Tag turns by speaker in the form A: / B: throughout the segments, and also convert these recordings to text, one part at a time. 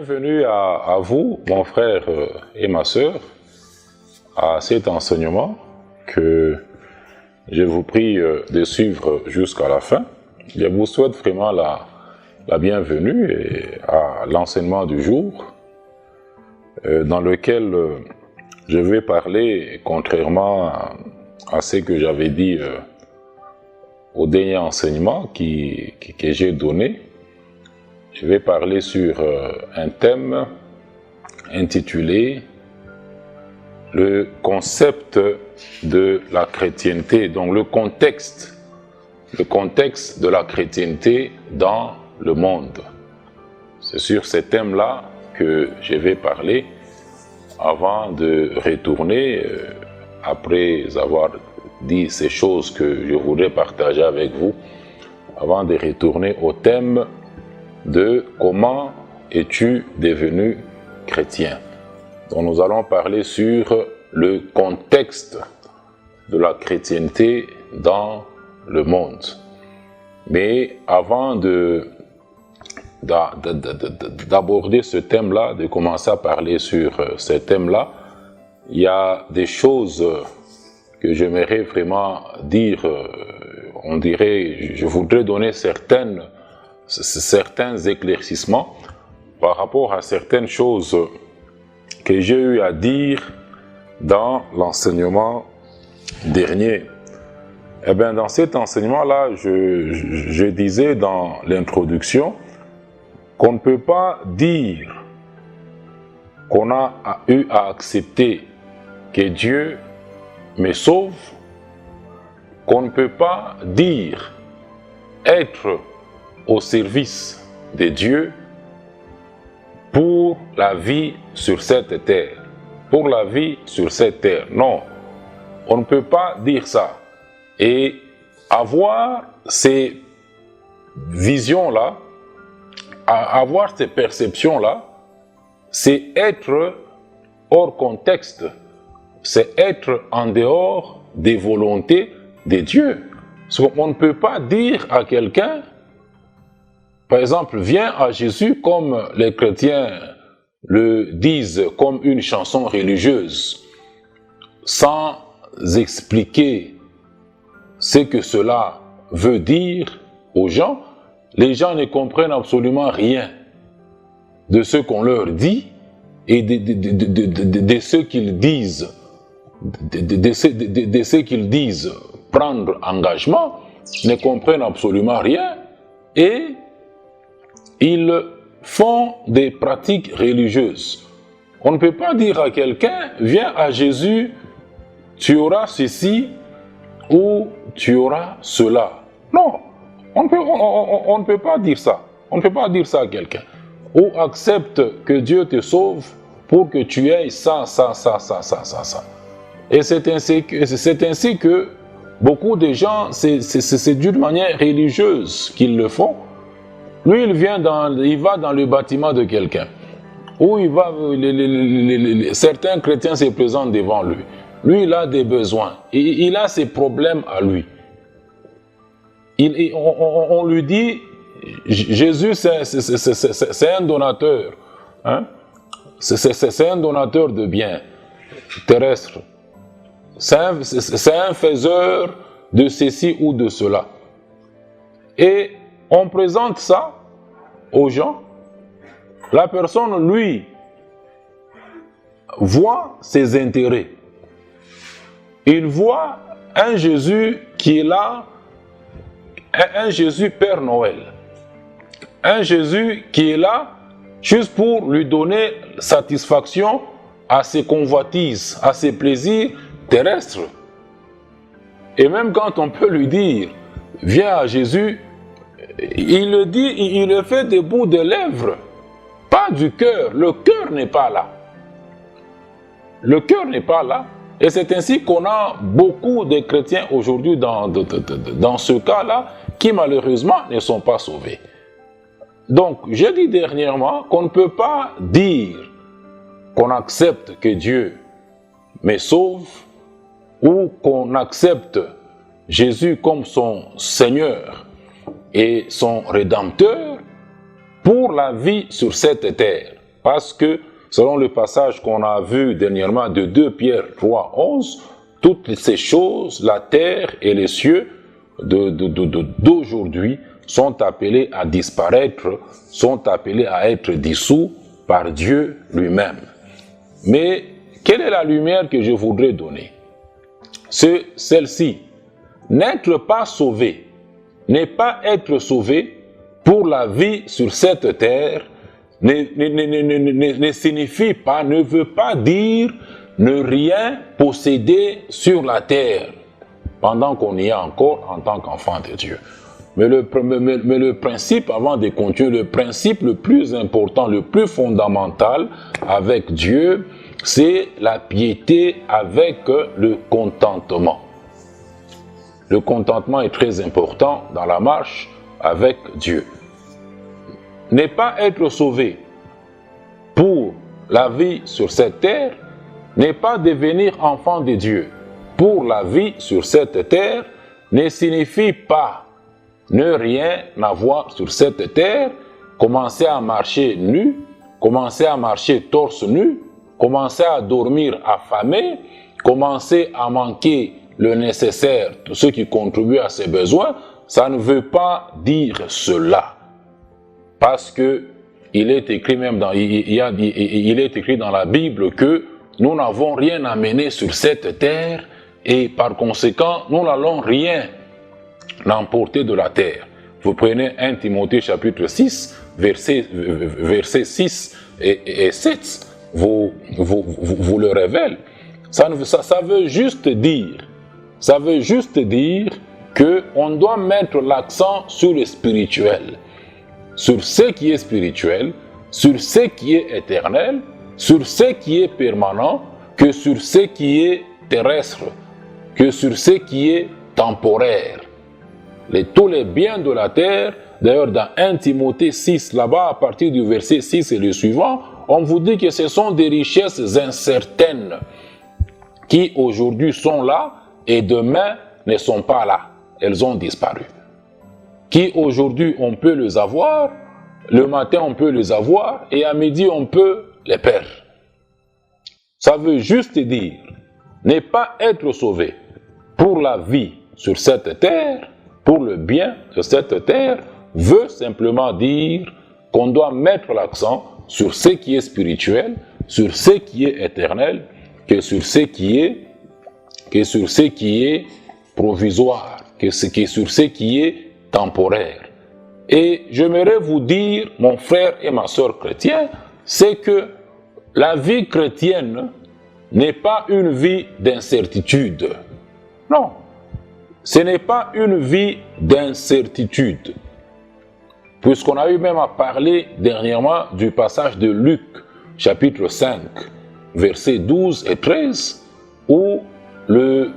A: Bienvenue à vous, mon frère et ma sœur, à cet enseignement que je vous prie de suivre jusqu'à la fin. Je vous souhaite vraiment la bienvenue à l'enseignement du jour, dans lequel je vais parler, contrairement à ce que j'avais dit au dernier enseignement que j'ai donné. Je vais parler sur un thème intitulé « Le concept de la chrétienté », donc le contexte de la chrétienté dans le monde. C'est sur ce thème-là que je vais parler avant de retourner, après avoir dit ces choses que je voudrais partager avec vous, avant de retourner au thème de comment es-tu devenu chrétien. Donc nous allons parler sur le contexte de la chrétienté dans le monde. Mais avant d'aborder ce thème-là, de commencer à parler sur ce thème-là, il y a des choses que j'aimerais vraiment dire, on dirait, je voudrais donner certains éclaircissements par rapport à certaines choses que j'ai eu à dire dans l'enseignement dernier. Eh bien, dans cet enseignement-là, je disais dans l'introduction qu'on ne peut pas dire qu'on a eu à accepter que Dieu me sauve, qu'on ne peut pas dire être au service de Dieu pour la vie sur cette terre. Pour la vie sur cette terre. Non, on ne peut pas dire ça. Et avoir ces visions-là, avoir ces perceptions-là, c'est être hors contexte. C'est être en dehors des volontés de Dieu. On ne peut pas dire à quelqu'un, par exemple, viens à Jésus comme les chrétiens le disent, comme une chanson religieuse, sans expliquer ce que cela veut dire aux gens. Les gens ne comprennent absolument rien de ce qu'on leur dit et de ce qu'ils disent, de ce qu'ils disent prendre engagement, ne comprennent absolument rien et ils font des pratiques religieuses. On ne peut pas dire à quelqu'un, viens à Jésus, tu auras ceci ou tu auras cela. Non, on ne peut pas dire ça. On ne peut pas dire ça à quelqu'un. Ou accepte que Dieu te sauve pour que tu aies ça. Et c'est ainsi que beaucoup de gens, c'est d'une manière religieuse qu'ils le font. Lui, il va dans le bâtiment de quelqu'un, où certains chrétiens se présentent devant lui. Lui, il a des besoins, il a ses problèmes à lui. On lui dit, Jésus, c'est un donateur. Hein? C'est un donateur de biens terrestres. C'est un faiseur de ceci ou de cela. Et on présente ça aux gens. La personne, lui, voit ses intérêts. Il voit un Jésus qui est là, un Jésus Père Noël. Un Jésus qui est là juste pour lui donner satisfaction à ses convoitises, à ses plaisirs terrestres. Et même quand on peut lui dire, viens à Jésus, il le dit, il le fait des bouts de lèvres, pas du cœur. Le cœur n'est pas là. Le cœur n'est pas là. Et c'est ainsi qu'on a beaucoup de chrétiens aujourd'hui dans ce cas-là qui malheureusement ne sont pas sauvés. Donc, j'ai dit dernièrement qu'on ne peut pas dire qu'on accepte que Dieu me sauve ou qu'on accepte Jésus comme son Seigneur et son Rédempteur pour la vie sur cette terre. Parce que, selon le passage qu'on a vu dernièrement de 2 Pierre 3, 11, toutes ces choses, la terre et les cieux d'aujourd'hui, sont appelés à disparaître, sont appelés à être dissous par Dieu lui-même. Mais quelle est la lumière que je voudrais donner? C'est celle-ci. N'être pas sauvé, n'est pas être sauvé pour la vie sur cette terre, ne signifie pas, ne veut pas dire ne rien posséder sur la terre pendant qu'on y est encore en tant qu'enfant de Dieu. Mais le principe, avant de continuer, le principe le plus important, le plus fondamental avec Dieu, c'est la piété avec le contentement. Le contentement est très important dans la marche avec Dieu. Ne pas être sauvé pour la vie sur cette terre, n'est pas devenir enfant de Dieu pour la vie sur cette terre, ne signifie pas ne rien avoir sur cette terre, commencer à marcher nu, commencer à marcher torse nu, commencer à dormir affamé, commencer à manquer le nécessaire, tout ce qui contribue à ses besoins, ça ne veut pas dire cela. Parce que il est écrit même dans, il est écrit dans la Bible que nous n'avons rien à mener sur cette terre et par conséquent, nous n'allons rien emporter de la terre. Vous prenez 1 Timothée chapitre 6, versets 6 et 7, vous le révèle. Ça veut juste dire qu'on doit mettre l'accent sur le spirituel, sur ce qui est spirituel, sur ce qui est éternel, sur ce qui est permanent, que sur ce qui est terrestre, que sur ce qui est temporaire. Tous les biens de la terre, d'ailleurs dans 1 Timothée 6, là-bas, à partir du verset 6 et le suivant, on vous dit que ce sont des richesses incertaines qui aujourd'hui sont là et demain ne sont pas là. Elles ont disparu. Qui aujourd'hui on peut les avoir, le matin on peut les avoir et à midi on peut les perdre. Ça veut juste dire ne pas être sauvé pour la vie sur cette terre, pour le bien de cette terre, veut simplement dire qu'on doit mettre l'accent sur ce qui est spirituel, sur ce qui est éternel, que sur ce qui est provisoire, que sur ce qui est temporaire. Et j'aimerais vous dire, mon frère et ma sœur chrétiens, c'est que la vie chrétienne n'est pas une vie d'incertitude. Non, ce n'est pas une vie d'incertitude. Puisqu'on a eu même à parler dernièrement du passage de Luc, chapitre 5, versets 12 et 13, où le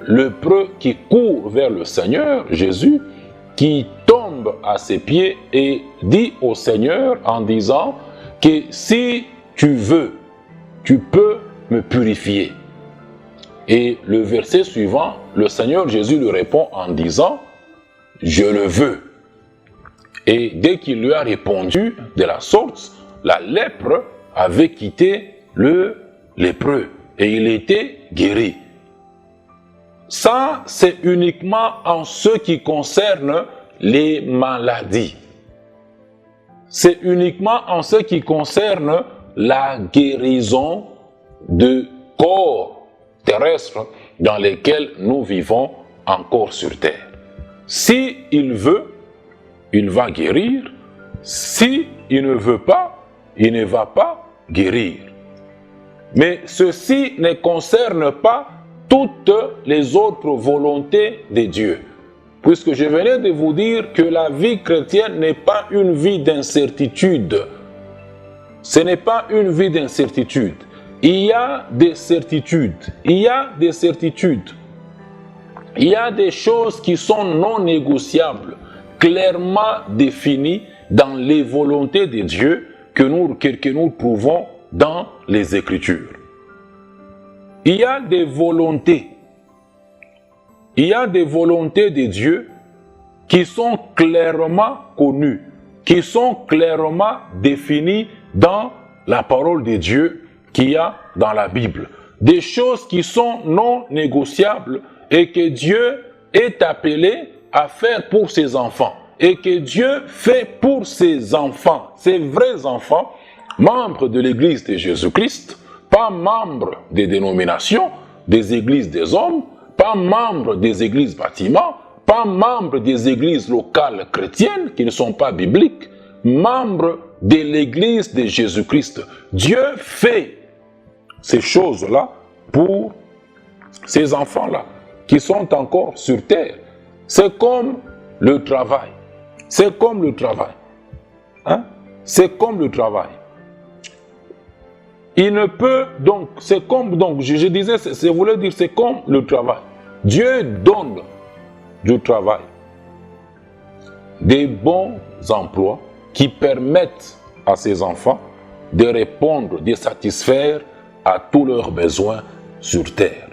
A: lépreux qui court vers le Seigneur, Jésus, qui tombe à ses pieds et dit au Seigneur en disant que si tu veux, tu peux me purifier. Et le verset suivant, le Seigneur Jésus lui répond en disant « Je le veux ». Et dès qu'il lui a répondu de la sorte, la lèpre avait quitté le lépreux et il était guéri. Ça, c'est uniquement en ce qui concerne les maladies. C'est uniquement en ce qui concerne la guérison de corps terrestres dans lesquels nous vivons encore sur terre. Si il veut, il va guérir. Si il ne veut pas, il ne va pas guérir. Mais ceci ne concerne pas toutes les autres volontés de Dieu. Puisque je venais de vous dire que la vie chrétienne n'est pas une vie d'incertitude. Ce n'est pas une vie d'incertitude. Il y a des certitudes. Il y a des certitudes. Il y a des choses qui sont non négociables, clairement définies dans les volontés de Dieu que nous trouvons dans les Écritures. Il y a des volontés. Il y a des volontés de Dieu qui sont clairement connues, qui sont clairement définies dans la parole de Dieu qu'il y a dans la Bible. Des choses qui sont non négociables et que Dieu est appelé à faire pour ses enfants. Et que Dieu fait pour ses enfants, ses vrais enfants, membres de l'Église de Jésus-Christ, pas membres des dénominations, des églises des hommes, pas membres des églises bâtiments, pas membres des églises locales chrétiennes qui ne sont pas bibliques, membres de l'Église de Jésus-Christ. Dieu fait ces choses-là pour ces enfants-là qui sont encore sur terre. C'est comme le travail. C'est comme le travail. Hein? C'est comme le travail. Il ne peut donc, c'est comme, donc, je disais, je voulais dire, c'est comme le travail. Dieu donne du travail, des bons emplois qui permettent à ses enfants de répondre, de satisfaire à tous leurs besoins sur terre.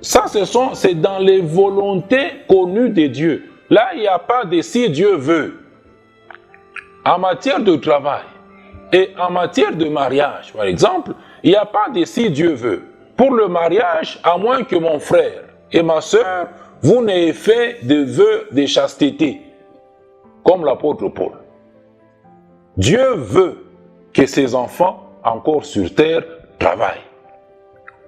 A: Ça, c'est dans les volontés connues de Dieu. Là, il n'y a pas de si Dieu veut. En matière de travail et en matière de mariage, par exemple, il n'y a pas de si Dieu veut. Pour le mariage, à moins que mon frère et ma sœur, vous n'ayez fait de vœux de chasteté, comme l'apôtre Paul. Dieu veut que ses enfants, encore sur terre, travaillent.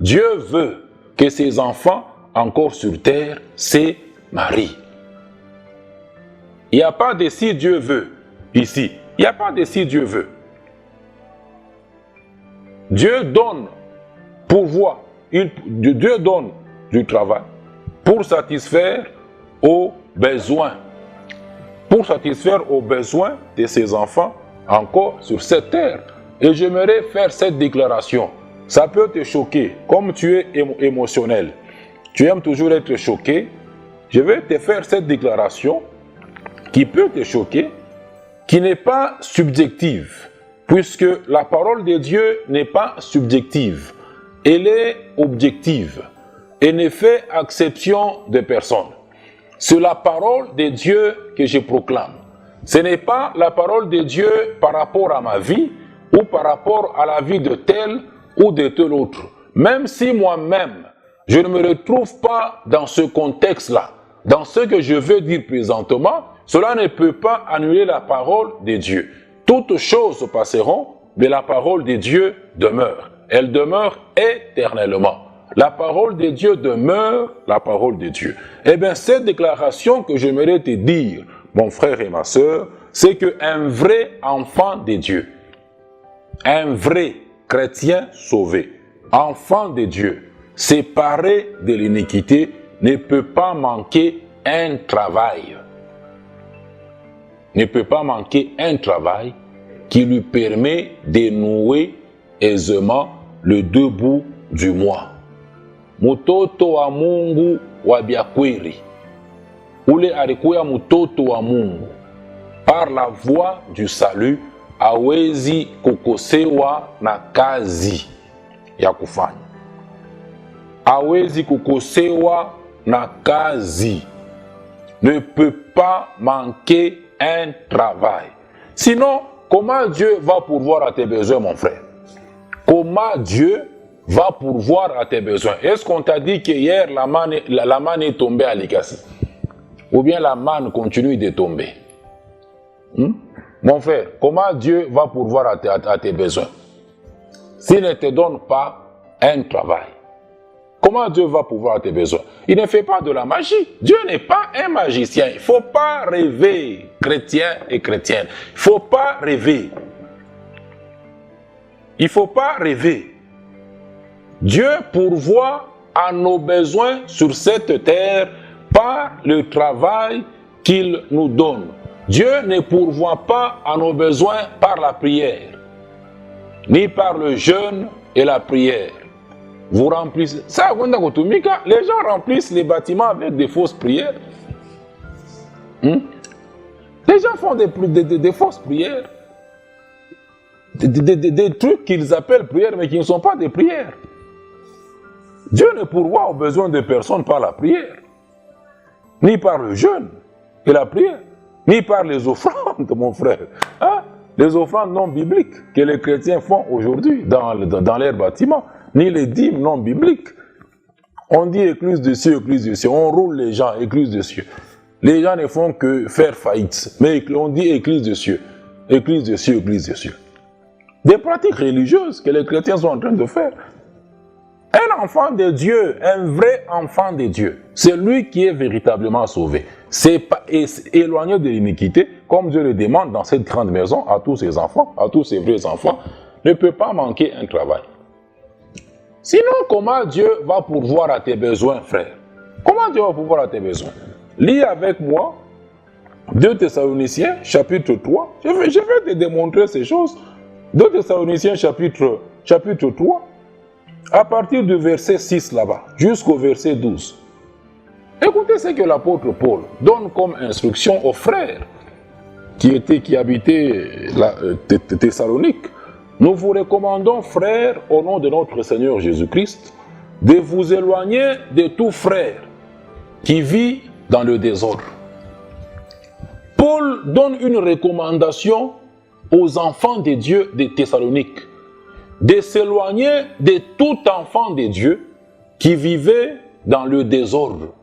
A: Dieu veut que ses enfants, encore sur terre, se marient. Il n'y a pas de si Dieu veut ici. Il n'y a pas de si Dieu veut. Dieu donne pourvoi. Dieu donne du travail pour satisfaire aux besoins. Pour satisfaire aux besoins de ses enfants encore sur cette terre. Et j'aimerais faire cette déclaration. Ça peut te choquer, comme tu es émotionnel. Tu aimes toujours être choqué. Je vais te faire cette déclaration qui peut te choquer, qui n'est pas subjective, puisque la parole de Dieu n'est pas subjective. Elle est objective et ne fait exception de personne. C'est la parole de Dieu que je proclame. Ce n'est pas la parole de Dieu par rapport à ma vie ou par rapport à la vie de tel ou de tel autre. Même si moi-même, je ne me retrouve pas dans ce contexte-là, dans ce que je veux dire présentement, cela ne peut pas annuler la parole de Dieu. Toutes choses passeront, mais la parole de Dieu demeure. Elle demeure éternellement. La parole de Dieu demeure la parole de Dieu. Eh bien, cette déclaration que j'aimerais te dire, mon frère et ma sœur, c'est qu'un vrai enfant de Dieu, un vrai chrétien sauvé, enfant de Dieu, séparé de l'iniquité, ne peut pas manquer un travail. Ne peut pas manquer un travail qui lui permet de nouer aisément le deux bouts du mois. Mutoto wa Mungu wa biakweli. Ule alikuwa mutoto wa Mungu. Par la voie du salut, hawezi kukosewa na kazi ya kufanya. Hawezi kukosewa na kazi. Ne peut pas manquer un travail. Sinon, comment Dieu va pourvoir à tes besoins, mon frère? Comment Dieu va pourvoir à tes besoins? Est-ce qu'on t'a dit qu'hier, la manne est tombée à Likasi? Ou bien la manne continue de tomber? Mon frère, comment Dieu va pourvoir à tes besoins? S'il ne te donne pas un travail, comment Dieu va pourvoir à tes besoins? Il ne fait pas de la magie. Dieu n'est pas un magicien. Il ne faut pas rêver, chrétiens et chrétiennes. Il ne faut pas rêver. Il ne faut pas rêver. Dieu pourvoit à nos besoins sur cette terre par le travail qu'il nous donne. Dieu ne pourvoit pas à nos besoins par la prière, ni par le jeûne et la prière. Vous remplissez. Ça, les gens remplissent les bâtiments avec des fausses prières. Les gens font des fausses prières. Des trucs qu'ils appellent prières, mais qui ne sont pas des prières. Dieu ne pourvoit aux besoins de personne par la prière, ni par le jeûne et la prière, ni par les offrandes, mon frère. Hein? les offrandes non bibliques que les chrétiens font aujourd'hui dans leurs bâtiments, ni les dîmes non bibliques. On dit écluse de cieux, écluse de cieux. On roule les gens, écluse de cieux. Les gens ne font que faire faillite. Mais on dit église de cieux. Église de cieux, église de cieux. Des pratiques religieuses que les chrétiens sont en train de faire. Un enfant de Dieu, un vrai enfant de Dieu, c'est lui qui est véritablement sauvé. C'est pas éloigné de l'iniquité, comme Dieu le demande dans cette grande maison à tous ses enfants, à tous ses vrais enfants, ne peut pas manquer un travail. Sinon, comment Dieu va pourvoir à tes besoins, frère? Comment Dieu va pourvoir à tes besoins? Lis avec moi 2 Thessaloniciens, chapitre 3. Je vais te démontrer ces choses. 2 Thessaloniciens, chapitre 3, à partir du verset 6 là-bas, jusqu'au verset 12. Écoutez ce que l'apôtre Paul donne comme instruction aux frères qui habitaient Thessalonique. Nous vous recommandons, frères, au nom de notre Seigneur Jésus-Christ, de vous éloigner de tout frère qui vit dans le désordre. Paul donne une recommandation aux enfants de Dieu de Thessalonique de s'éloigner de tout enfant de Dieu qui vivait dans le désordre.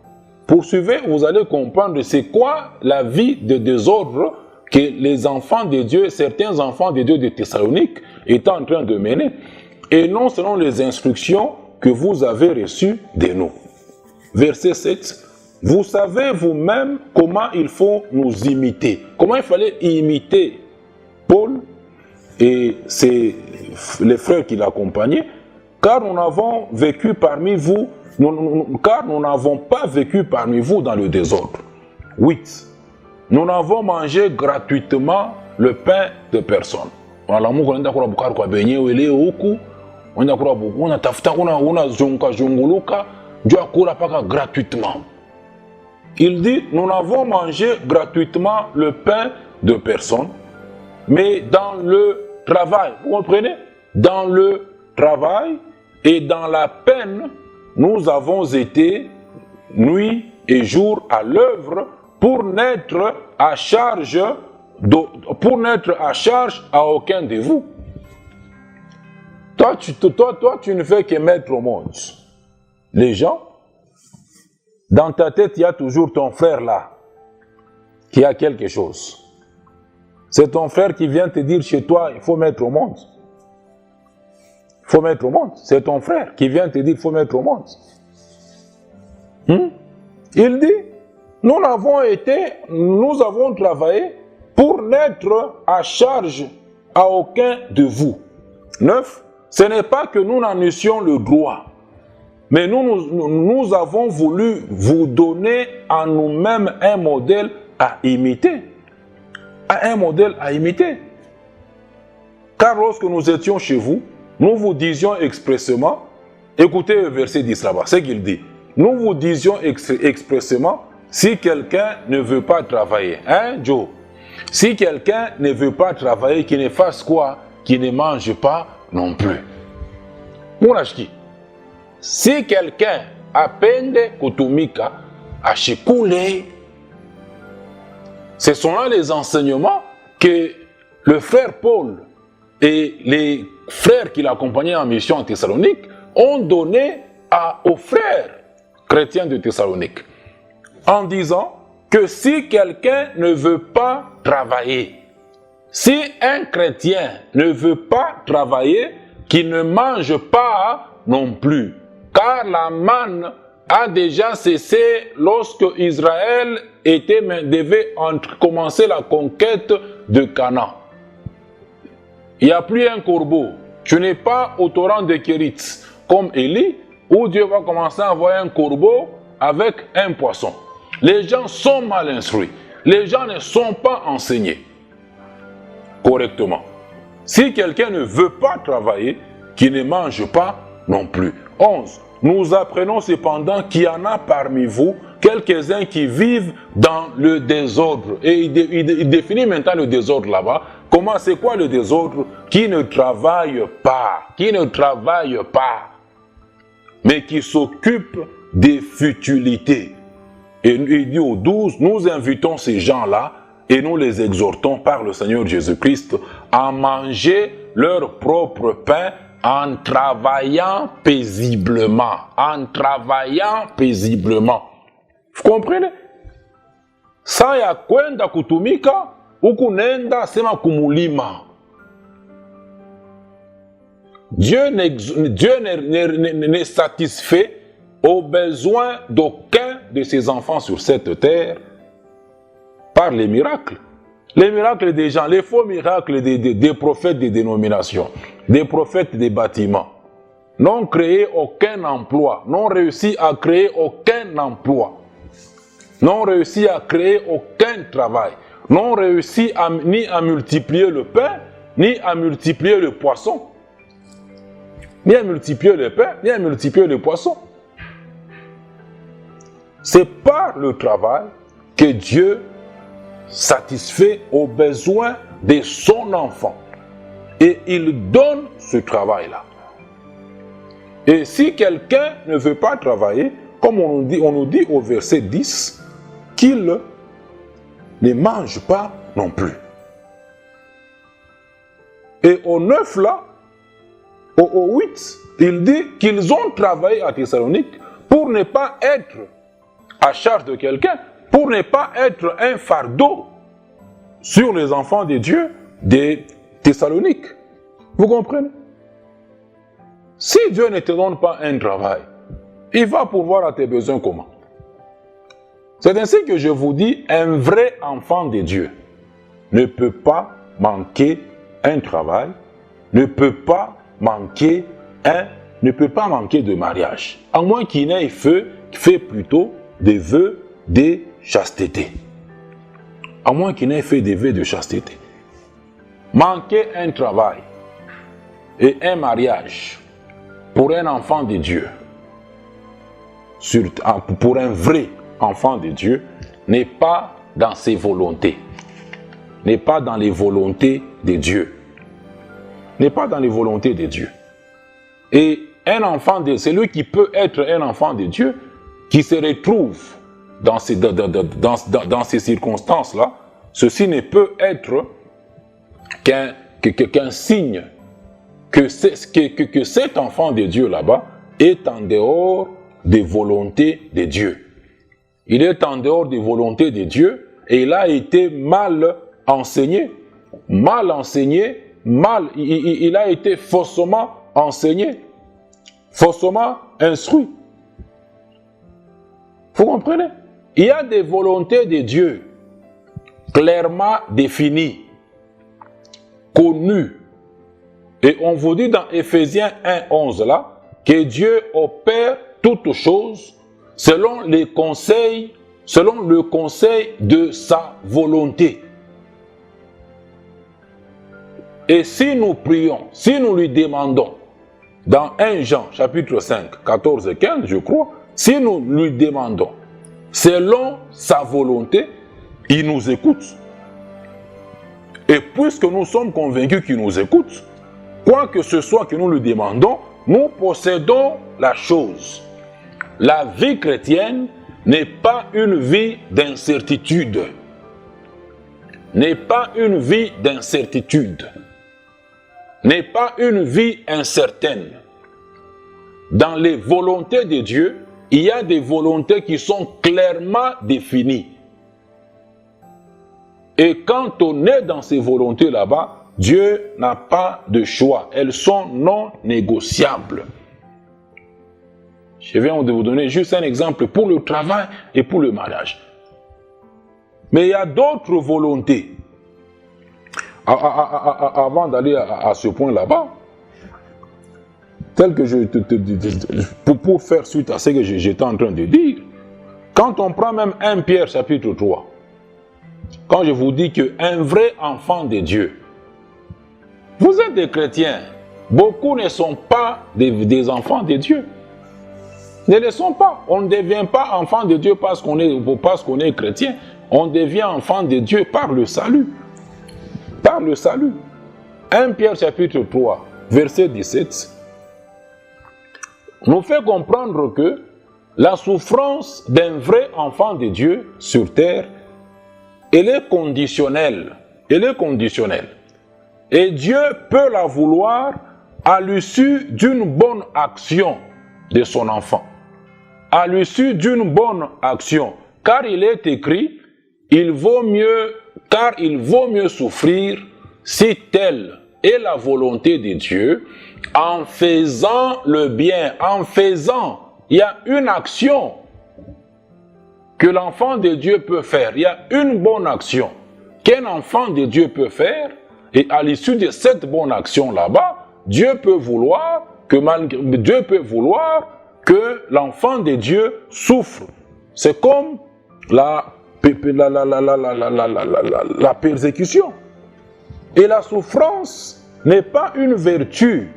A: Poursuivez, vous allez comprendre c'est quoi la vie de désordre que les enfants de Dieu, certains enfants de Dieu de Thessalonique étaient en train de mener, et non selon les instructions que vous avez reçues de nous. Verset 7. Vous savez vous-même comment il faut nous imiter. Comment il fallait imiter Paul et les frères qui l'accompagnaient, car nous n'avons vécu parmi vous, car nous n'avons pas vécu parmi vous dans le désordre. 8. Nous n'avons mangé gratuitement le pain de personne. On a gratuitement. Il dit, nous n'avons mangé gratuitement le pain de personne, mais dans le travail, vous comprenez? Dans le travail et dans la peine, nous avons été nuit et jour à l'œuvre pour n'être à charge à aucun de vous. Toi, tu ne fais que mettre au monde les gens. Dans ta tête, il y a toujours ton frère là, qui a quelque chose. C'est ton frère qui vient te dire chez toi, il faut mettre au monde. Il faut mettre au monde. C'est ton frère qui vient te dire, il faut mettre au monde. Il dit, nous avons travaillé pour n'être à charge à aucun de vous. 9. Ce n'est pas que nous n'en eussions le droit, mais nous avons voulu vous donner à nous-mêmes un modèle à imiter. Un modèle à imiter. Car lorsque nous étions chez vous, nous vous disions expressément, écoutez le verset 10 là-bas, c'est qu'il dit, nous vous disions expressément, si quelqu'un ne veut pas travailler, hein Joe? Si quelqu'un ne veut pas travailler, qu'il ne fasse quoi? Qu'il ne mange pas non plus. Mounachki. Si quelqu'un appende kutumika, ashikule, ce sont là les enseignements que le frère Paul et les frères qui l'accompagnaient en mission en Thessalonique ont donné aux frères chrétiens de Thessalonique, en disant que si quelqu'un ne veut pas travailler, si un chrétien ne veut pas travailler, qu'il ne mange pas non plus, car la manne a déjà cessé lorsque Israël devait commencer la conquête de Canaan. Il n'y a plus un corbeau. Tu n'es pas au torrent de Kérit, comme Élie, où Dieu va commencer à envoyer un corbeau avec un poisson. Les gens sont mal instruits. Les gens ne sont pas enseignés correctement. Si quelqu'un ne veut pas travailler, qu'il ne mange pas non plus. 11. Nous apprenons cependant qu'il y en a parmi vous quelques-uns qui vivent dans le désordre. Et il définit maintenant le désordre là-bas. Comment, c'est quoi le désordre? Qui ne travaille pas. Qui ne travaille pas. Mais qui s'occupe des futilités. Et il dit au 12, nous invitons ces gens-là et nous les exhortons par le Seigneur Jésus-Christ à manger leur propre pain en travaillant paisiblement. En travaillant paisiblement. Vous comprenez? Saa ya kwenda kutumika, huku nenda sema kumulima. Dieu n'est satisfait aux besoins d'aucun de ses enfants sur cette terre par les miracles. Les miracles des gens, les faux miracles des prophètes des dénominations, des prophètes des bâtiments, n'ont créé aucun emploi, n'ont réussi à créer aucun emploi, n'ont réussi à créer aucun travail, n'ont réussi ni à multiplier le pain, ni à multiplier le poisson, ni à multiplier le pain, ni à multiplier le poisson. C'est par le travail que Dieu satisfait aux besoins de son enfant. Et il donne ce travail-là. Et si quelqu'un ne veut pas travailler, comme on nous dit au verset 10, qu'il ne mange pas non plus. Et au 9 là, au 8, il dit qu'ils ont travaillé à Thessalonique pour ne pas être à charge de quelqu'un, pour ne pas être un fardeau sur les enfants de Dieu des Thessaloniques. Vous comprenez? Si Dieu ne te donne pas un travail, il va pourvoir à tes besoins comment? C'est ainsi que je vous dis, un vrai enfant de Dieu ne peut pas manquer un travail, ne peut pas manquer de mariage. À moins qu'il n'ait fait plutôt des vœux de chasteté. À moins qu'il n'ait fait des vœux de chasteté. Manquer un travail et un mariage pour un enfant de Dieu, pour un vrai enfant de Dieu, n'est pas dans ses volontés. N'est pas dans les volontés de Dieu. N'est pas dans les volontés de Dieu. Et un enfant de Dieu, c'est lui qui peut être un enfant de Dieu, qui se retrouve dans ces circonstances-là. Ceci ne peut être qu'un signe que cet enfant de Dieu là-bas est en dehors des volontés de Dieu. Il est en dehors des volontés de Dieu et il a été mal enseigné. Mal enseigné, il a été faussement enseigné, faussement instruit. Vous comprenez? Il y a des volontés de Dieu clairement définies, connues. Et on vous dit dans Éphésiens 1:11 là, que Dieu opère toutes choses selon le conseil de sa volonté. Et si nous prions, si nous lui demandons, dans 1 Jean chapitre 5, 14 et 15, je crois, si nous lui demandons selon sa volonté, il nous écoute. Et puisque nous sommes convaincus qu'il nous écoute, quoi que ce soit que nous lui demandons, nous possédons la chose. La vie chrétienne n'est pas une vie d'incertitude. N'est pas une vie d'incertitude. N'est pas une vie incertaine. Dans les volontés de Dieu, il y a des volontés qui sont clairement définies. Et quand on est dans ces volontés là-bas, Dieu n'a pas de choix. Elles sont non négociables. Je viens de vous donner juste un exemple pour le travail et pour le mariage. Mais il y a d'autres volontés. Avant d'aller à ce point là-bas, tel que pour faire suite à ce que j'étais en train de dire, quand on prend même 1 Pierre chapitre 3, quand je vous dis qu'un vrai enfant de Dieu, vous êtes des chrétiens, beaucoup ne sont pas des enfants de Dieu. Ne le sont pas. On ne devient pas enfant de Dieu parce qu'on est chrétien. On devient enfant de Dieu par le salut. Par le salut. 1 Pierre chapitre 3, verset 17, nous fait comprendre que la souffrance d'un vrai enfant de Dieu sur terre elle est conditionnelle. Elle est conditionnelle. Et Dieu peut la vouloir à l'issue d'une bonne action de son enfant. À l'issue d'une bonne action. Car il est écrit, il vaut mieux souffrir si telle est la volonté de Dieu, en faisant le bien, en faisant. Il y a une action que l'enfant de Dieu peut faire. Il y a une bonne action qu'un enfant de Dieu peut faire. Et à l'issue de cette bonne action là-bas, Dieu peut vouloir que l'enfant de Dieu souffre. C'est comme la persécution. Et la souffrance n'est pas une vertu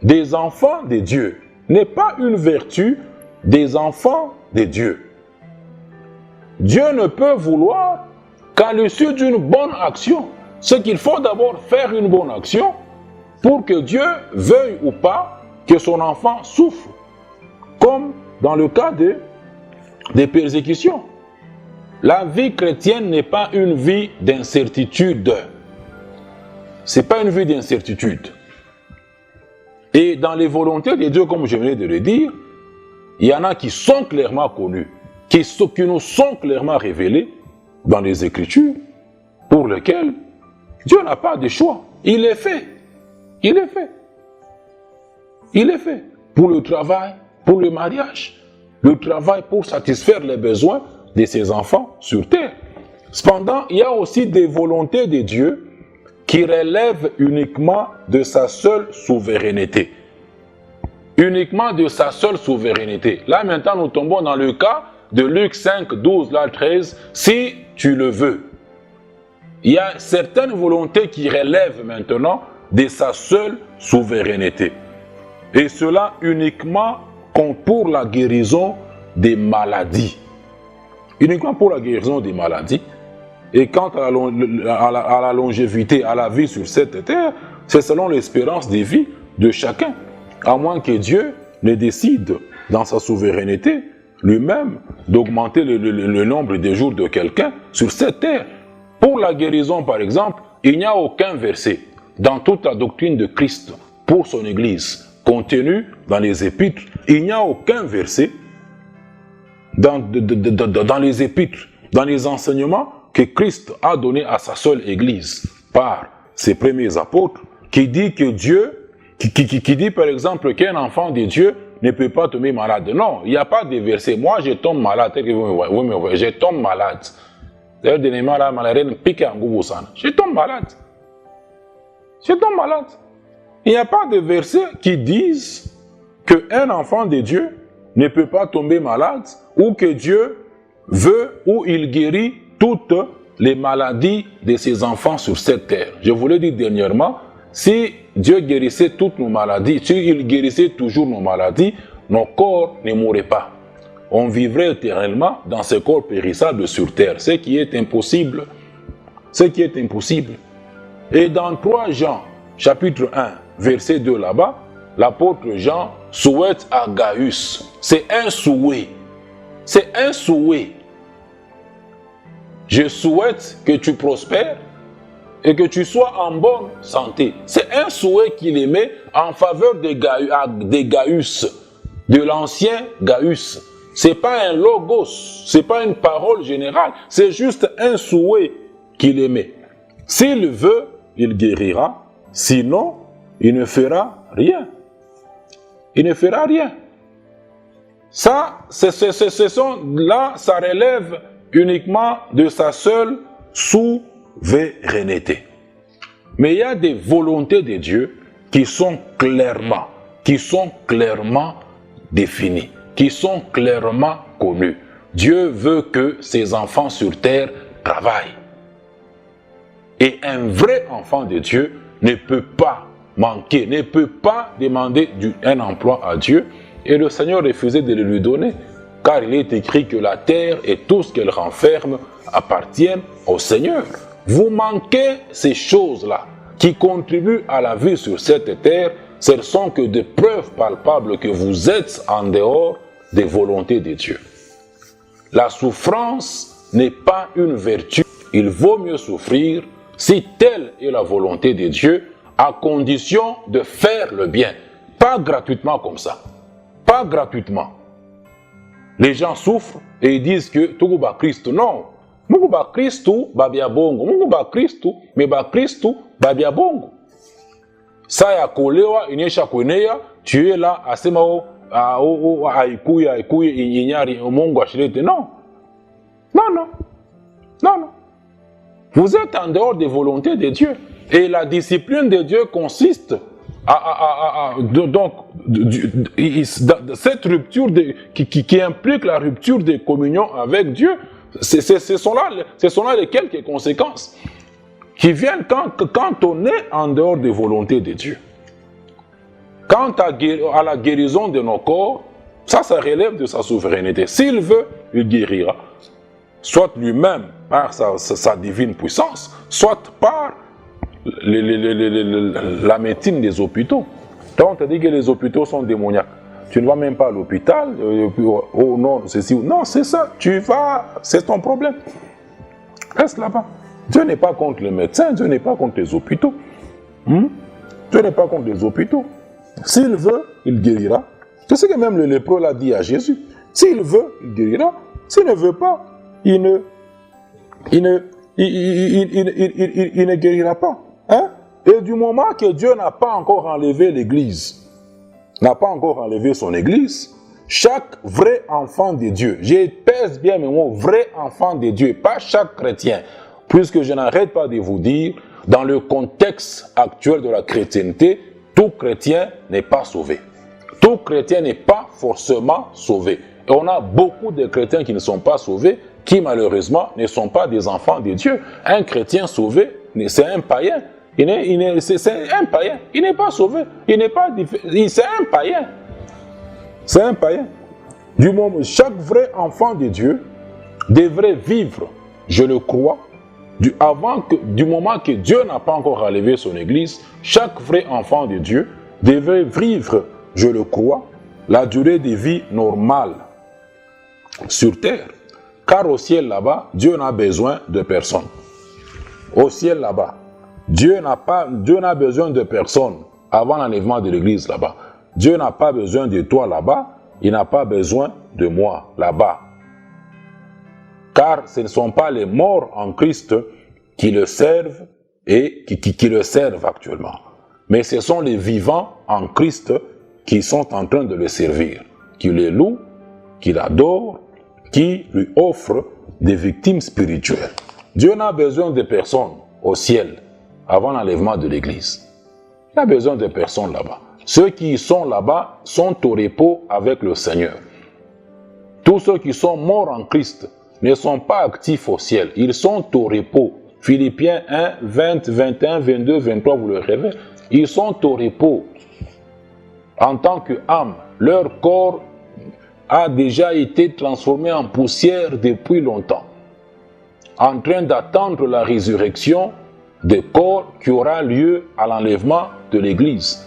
A: des enfants de Dieu. N'est pas une vertu des enfants de Dieu. Dieu ne peut vouloir qu'à l'issue d'une bonne action. C'est qu'il faut d'abord faire une bonne action pour que Dieu veuille ou pas que son enfant souffre. Comme dans le cas des persécutions. La vie chrétienne n'est pas une vie d'incertitude. Ce n'est pas une vie d'incertitude. Et dans les volontés de Dieu, comme je venais de le dire, il y en a qui sont clairement connues, qui nous sont clairement révélées dans les Écritures, pour lesquelles Dieu n'a pas de choix. Il est fait. Il est fait. Il est fait. Pour le travail, pour le mariage, le travail pour satisfaire les besoins de ses enfants sur terre. Cependant, il y a aussi des volontés de Dieu qui relèvent uniquement de sa seule souveraineté. Uniquement de sa seule souveraineté. Là maintenant, nous tombons dans le cas de Luc 5, 12, là 13, si tu le veux. Il y a certaines volontés qui relèvent maintenant de sa seule souveraineté. Et cela uniquement pour la guérison des maladies. Uniquement pour la guérison des maladies. Et quant à la longévité, à la vie sur cette terre, c'est selon l'espérance de vie de chacun. À moins que Dieu ne décide, dans sa souveraineté, lui-même, d'augmenter le nombre de jours de quelqu'un sur cette terre. Pour la guérison, par exemple, il n'y a aucun verset dans toute la doctrine de Christ pour son Église, contenu dans les épîtres. Il n'y a aucun verset dans les épîtres, dans les enseignements que Christ a donné à sa seule Église par ses premiers apôtres, qui dit que Dieu, qui dit par exemple qu'un enfant de Dieu ne peut pas tomber malade. Non, il n'y a pas de verset. Moi, je tombe malade. Je tombe malade. Je tombe malade. Je tombe malade. Il n'y a pas de verset qui disent qu'un enfant de Dieu ne peut pas tomber malade ou que Dieu veut ou il guérit toutes les maladies de ses enfants sur cette terre. Je vous l'ai dit dernièrement, si Dieu guérissait toutes nos maladies, si il guérissait toujours nos maladies, nos corps ne mourraient pas. On vivrait éternellement dans ce corps périssable sur terre, ce qui est impossible. Ce qui est impossible. Et dans 3 Jean, chapitre 1, verset 2 là-bas, l'apôtre Jean souhaite à Gaius. C'est un souhait. C'est un souhait. Je souhaite que tu prospères et que tu sois en bonne santé. C'est un souhait qu'il émet en faveur de Gaius, de l'ancien Gaius. Ce n'est pas un logos, ce n'est pas une parole générale, c'est juste un souhait qu'il émet. S'il veut, il guérira, sinon, il ne fera rien. Il ne fera rien. Ça, là, ça relève uniquement de sa seule souveraineté. Mais il y a des volontés de Dieu qui sont clairement définies, qui sont clairement connues. Dieu veut que ses enfants sur terre travaillent. Et un vrai enfant de Dieu ne peut pas manquer, ne peut pas demander un emploi à Dieu et le Seigneur refusait de le lui donner. Car il est écrit que la terre et tout ce qu'elle renferme appartiennent au Seigneur. Vous manquez ces choses-là qui contribuent à la vie sur cette terre. Ce ne sont que des preuves palpables que vous êtes en dehors des volontés de Dieu. La souffrance n'est pas une vertu. il vaut mieux souffrir si telle est la volonté de Dieu, à condition de faire le bien. Pas gratuitement comme ça. Pas gratuitement. Les gens souffrent et ils disent que tout va Christ. Non. Mungu ba Kristu babia bongo. Mungu ba Kristu me ba Kristu babia bongo. Ça ya kolewa inyesha kwenea, tu es là asema aikuya inyari Mungu ashirete. Non. Non, non. Non, non. Vous êtes en dehors des volontés de Dieu. Et la discipline de Dieu consiste cette rupture qui implique la rupture de communion avec Dieu. Ce sont là les quelques conséquences qui viennent quand on est en dehors des volontés de Dieu. Quant à la guérison de nos corps, ça relève de sa souveraineté. S'il veut, il guérira. Soit lui-même par sa divine puissance, soit par la médecine des hôpitaux. Donc on te dit que les hôpitaux sont démoniaques. Tu ne vas même pas à l'hôpital, oh non, ceci, non, c'est ça, tu vas, c'est ton problème. Reste là-bas. Dieu n'est pas contre les médecins, Dieu n'est pas contre les hôpitaux. Dieu n'est pas contre les hôpitaux. S'il veut, il guérira. C'est ce que même le lépreux l'a dit à Jésus. S'il veut, il guérira. S'il ne veut pas, il ne guérira pas. Hein? Et du moment que Dieu n'a pas encore enlevé l'Église, n'a pas encore enlevé son Église, chaque vrai enfant de Dieu, je pèse bien mes mots, vrai enfant de Dieu, pas chaque chrétien, puisque je n'arrête pas de vous dire, dans le contexte actuel de la chrétienté, tout chrétien n'est pas sauvé. Tout chrétien n'est pas forcément sauvé. Et on a beaucoup de chrétiens qui ne sont pas sauvés, qui malheureusement ne sont pas des enfants de Dieu. Un chrétien sauvé, c'est un païen. C'est un païen. Il n'est pas sauvé. C'est un païen. C'est un païen. Du moment, chaque vrai enfant de Dieu devrait vivre, je le crois, du moment que Dieu n'a pas encore enlevé son Église, chaque vrai enfant de Dieu devrait vivre, je le crois, la durée de vie normale sur terre. Car au ciel là-bas, Dieu n'a besoin de personne. Au ciel là-bas, Dieu n'a besoin de personne avant l'enlèvement de l'église là-bas. Dieu n'a pas besoin de toi là-bas, il n'a pas besoin de moi là-bas. Car ce ne sont pas les morts en Christ qui le servent et qui le servent actuellement. Mais ce sont les vivants en Christ qui sont en train de le servir, qui le louent, qui l'adorent, qui lui offrent des victimes spirituelles. Dieu n'a besoin de personne au ciel avant l'enlèvement de l'église. Il n'a besoin de personne là-bas. Ceux qui sont là-bas sont au repos avec le Seigneur. Tous ceux qui sont morts en Christ ne sont pas actifs au ciel. Ils sont au repos. Philippiens 1, 20, 21, 22, 23, vous le rêvez. Ils sont au repos en tant qu'âme. Leur corps a déjà été transformé en poussière depuis longtemps, en train d'attendre la résurrection des corps qui aura lieu à l'enlèvement de l'Église.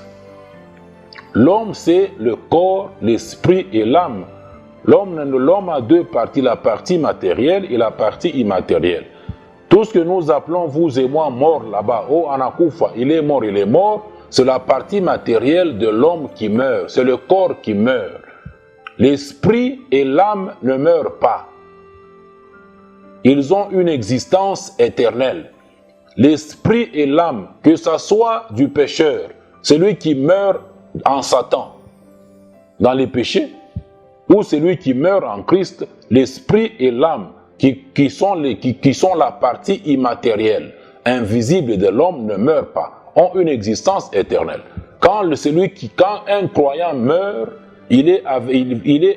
A: L'homme, c'est le corps, l'esprit et l'âme. L'homme a deux parties, la partie matérielle et la partie immatérielle. Tout ce que nous appelons, vous et moi, mort là-bas, oh Anakufa, il est mort, c'est la partie matérielle de l'homme qui meurt, c'est le corps qui meurt. L'esprit et l'âme ne meurent pas. Ils ont une existence éternelle. L'esprit et l'âme, que ce soit du pécheur, celui qui meurt en Satan, dans les péchés, ou celui qui meurt en Christ, l'esprit et l'âme, qui sont la partie immatérielle, invisible de l'homme, ne meurent pas, ont une existence éternelle. Quand un croyant meurt, il est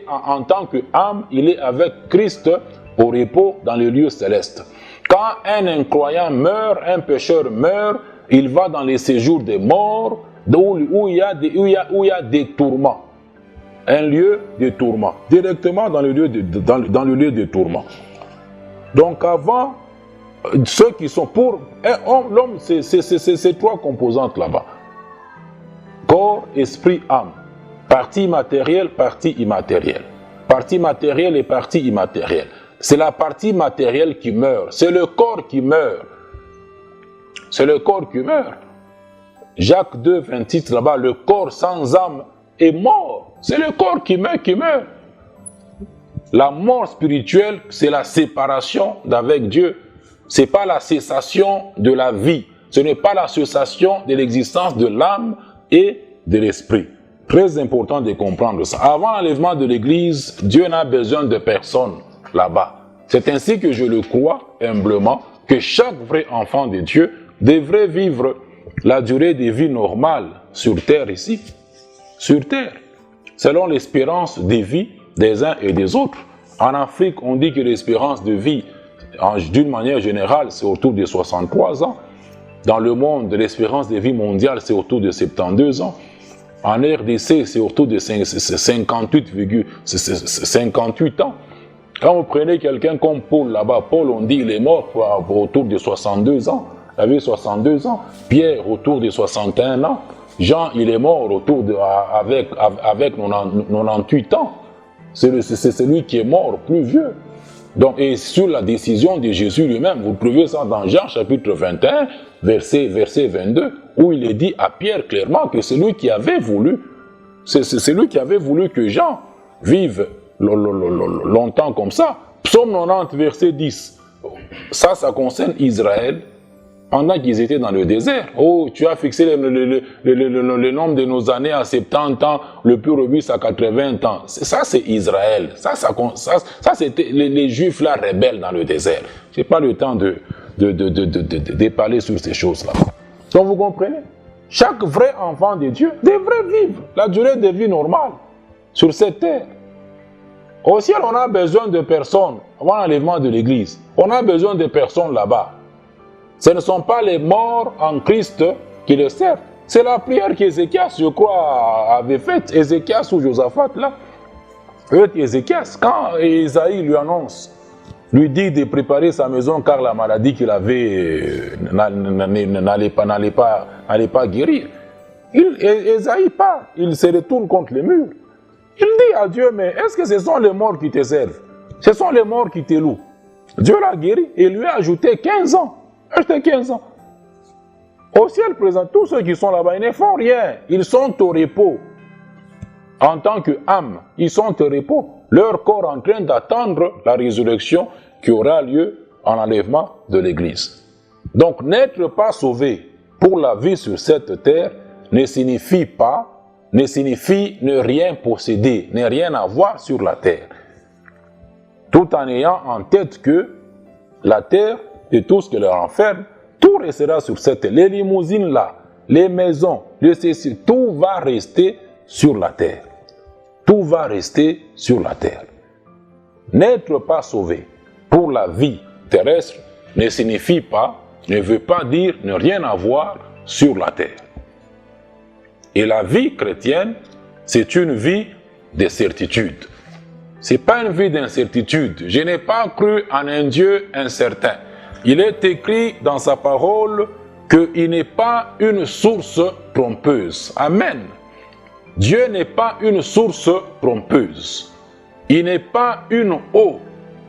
A: en tant qu'âme, il est avec Christ au repos dans les lieux célestes. Quand un incroyant meurt, un pécheur meurt, il va dans les séjours des morts, où il y a des tourments. Un lieu de tourment. Directement dans le lieu de tourment. Donc avant, ceux qui sont pour l'homme, c'est trois composantes là-bas. Corps, esprit, âme. Partie matérielle, partie immatérielle. Partie matérielle et partie immatérielle. c'est la partie matérielle qui meurt. C'est le corps qui meurt. C'est le corps qui meurt. Jacques 2, 26 là-bas, le corps sans âme est mort. C'est le corps qui meurt, qui meurt. La mort spirituelle, c'est la séparation d'avec Dieu. Ce n'est pas la cessation de la vie. Ce n'est pas la cessation de l'existence de l'âme et de l'esprit. Très important de comprendre ça. Avant l'enlèvement de l'Église, Dieu n'a besoin de personne là-bas. C'est ainsi que je le crois humblement, que chaque vrai enfant de Dieu devrait vivre la durée de vie normale sur terre ici. Sur terre. Selon l'espérance de vie des uns et des autres. En Afrique, on dit que l'espérance de vie, d'une manière générale, c'est autour de 63 ans. Dans le monde, l'espérance de vie mondiale, c'est autour de 72 ans. En RDC, c'est autour de 58 ans. Quand vous prenez quelqu'un comme Paul là-bas, Paul, on dit qu'il est mort autour de 62 ans. Il avait 62 ans. Pierre, autour de 61 ans. Jean, il est mort avec 98 ans. C'est celui qui est mort plus vieux. Donc, et sur la décision de Jésus lui-même, vous trouvez ça dans Jean chapitre 21, verset 22, où il est dit à Pierre clairement que c'est lui qui avait voulu, c'est lui qui avait voulu que Jean vive longtemps comme ça. Psaume 90, verset 10. Ça concerne Israël pendant qu'ils étaient dans le désert. Oh, tu as fixé le nombre de nos années à 70 ans, le plus robuste à 80 ans. Ça, c'est Israël. Ça c'était les Juifs là rebelles dans le désert. Je n'ai pas le temps de parler sur ces choses-là. Donc vous comprenez? Chaque vrai enfant de Dieu devrait vivre la durée de vie normale sur cette terre. Au ciel, on a besoin de personnes, avant l'enlèvement de l'Église. On a besoin de personnes là-bas. Ce ne sont pas les morts en Christ qui le servent. C'est la prière qu'Ézéchias, je crois, avait faite. Ézéchias ou Josaphat, là. Ézéchias, quand Isaïe lui annonce, lui dit de préparer sa maison car la maladie qu'il avait n'allait pas guérir. Isaïe part, il se retourne contre les murs. Il dit à Dieu, mais est-ce que ce sont les morts qui te servent? Ce sont les morts qui te louent. Dieu l'a guéri et lui a ajouté 15 ans. Acheté 15 ans. Au ciel présent, tous ceux qui sont là-bas, ils ne font rien. Ils sont au repos. En tant qu'âme, ils sont au repos. Leur corps en train d'attendre la résurrection qui aura lieu en enlèvement de l'Église. Donc, n'être pas sauvé pour la vie sur cette terre ne signifie ne rien posséder, ne rien avoir sur la terre. Tout en ayant en tête que la terre et tout ce que leur enferme, tout restera sur cette terre. Les limousines là, les maisons, les ceci, tout va rester sur la terre. Tout va rester sur la terre. N'être pas sauvé pour la vie terrestre ne veut pas dire ne rien avoir sur la terre. Et la vie chrétienne, c'est une vie de certitude. Ce n'est pas une vie d'incertitude. Je n'ai pas cru en un Dieu incertain. Il est écrit dans sa parole qu'il n'est pas une source trompeuse. Amen. Dieu n'est pas une source trompeuse. Il n'est pas une eau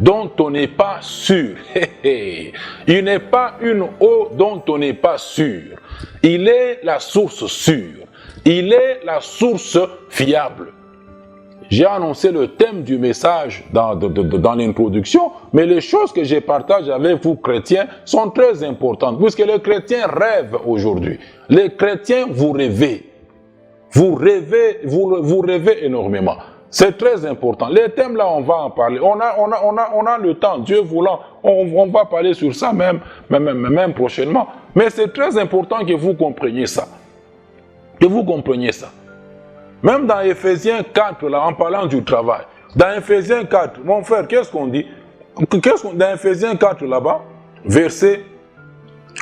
A: dont on n'est pas sûr. Il n'est pas une eau dont on n'est pas sûr. Il est la source sûre. Il est la source fiable. J'ai annoncé le thème du message dans l'introduction, mais les choses que je partage avec vous, chrétiens, sont très importantes, puisque les chrétiens rêvent aujourd'hui. Les chrétiens, vous rêvez. Vous rêvez énormément. C'est très important. Les thèmes là, on va en parler. On a le temps, Dieu voulant, on va parler sur ça même prochainement. Mais c'est très important que vous compreniez ça. Que vous compreniez ça. Même dans Ephésiens 4, là, en parlant du travail, dans Ephésiens 4, mon frère, qu'est-ce qu'on dit? Dans Ephésiens 4, là-bas, verset